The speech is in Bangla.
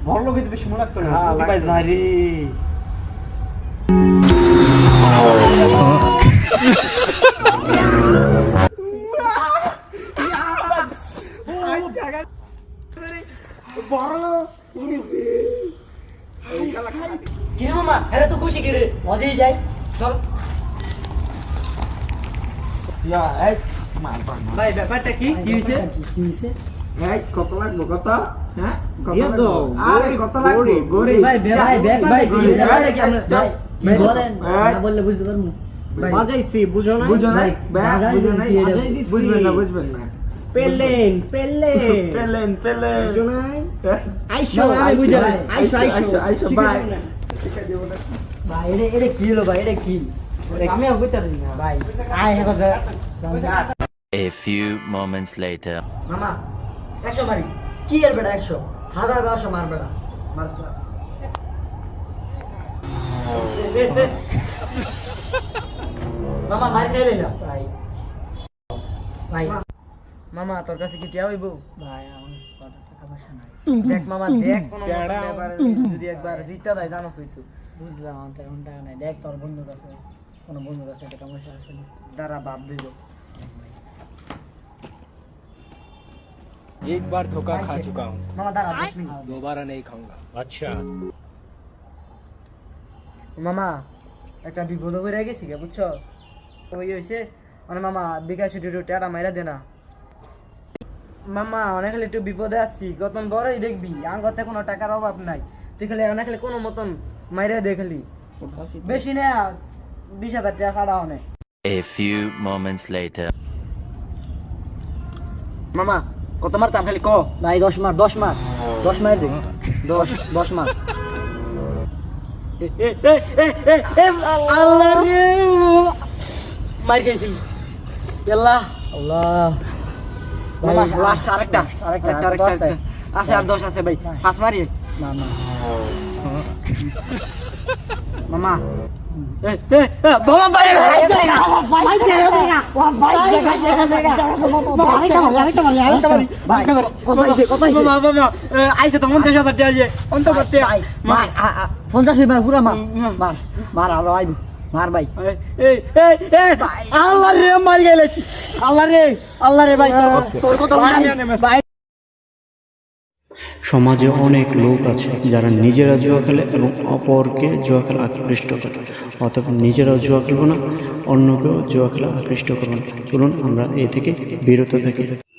বড় লোক বেশি মনে রাখতো না রে। কি মামা আরে তো খুশি কি রে মজাই যাই চল ইয়া এই মার ভাই ব্যাপারটা কি কি হইছে এই কত লাগবে কত হ্যাঁ কত দিয়ে দাও। আরে কত লাগবে গরি ভাই ব্যাপারটা কি ব্যাপারটা কি আমরা ভাই কি বলেন এই। না বললে বুঝতে পারমু বাজাইছি বুঝো না বুঝো না বুঝো না বুঝবেন না বুঝবেন না পেলেন পেলেন বুঝো না আইসো আমি বুঝা আইসো আইসো বাই ভাই এটা কি হলো ভাই এটা কি আমি আর বুঝতে পারি না ভাই আয় হে কথা A few moments later. মামা 100 মারি কি এর বেটা 100 হাজার 1200 মার বেটা মার মামা মার খাইলে না ভাই ভাই মামা তোর কাছে কি টিয়া হইব ভাই আমার টাকা পয়সা নাই দেখ মামা দেখ কোন ব্যাপারে যদি একবার জিতা দেয় জানো তুই তো বুঝলাম আমার এখন টাকা নাই দেখ তোর বন্ধুর কাছে কোন বন্ধুর কাছে টাকা পয়সা আছে না দাঁড়া বাপ দিব एक बार धोखा खा चुका हूँ মামা দাঁড়া 10 মিনিট दोबारा नहीं खाऊंगा अच्छा মামা একটা বিপদ হয়ে গেছি গে বুঝছো ওই হইছে মানে মামা বিকাশ টুটু টাটা মাইরা দে না মামা অনেক খালি একটু বিপদে আসছি গতন বড়ই দেখবি আঙ্গতে কোনো টাকার অভাব নাই তুই খালি অনেক খালি কোনো মতন মাইরা দে খালি বেশি না 20,000 টাকা কাটা অনেক A few moments later. মামা কত মারতাম খালি ক ভাই 10 মার 10 মার দে 10 মার আল্লাহ রে মার গেছি আল্লাহ আল্লাহ মামা লাস্ট আরেকটা আছে আর 10 আছে ভাই পাঁচ মারি মামা মামা বাবা ভাই আইসে তো 50,000 টাকা দিয়ে 50,000 টাকা মার 50 মার পুরা মার মার আলো আইবি মার ভাই আল্লাহ রে মার গেলেছি আল্লাহ রে ভাই তোর কথা ভাই সমাজে অনেক লোক আছে যারা নিজেরা জুয়া খেলে এবং অপরকে জুয়া খেলা আকৃষ্ট করে, অতএব নিজেরা জুয়া খেলবো না, অন্যকেও জুয়া খেলা আকৃষ্ট করবো না। চলুন আমরা এ থেকে বিরত থাকি।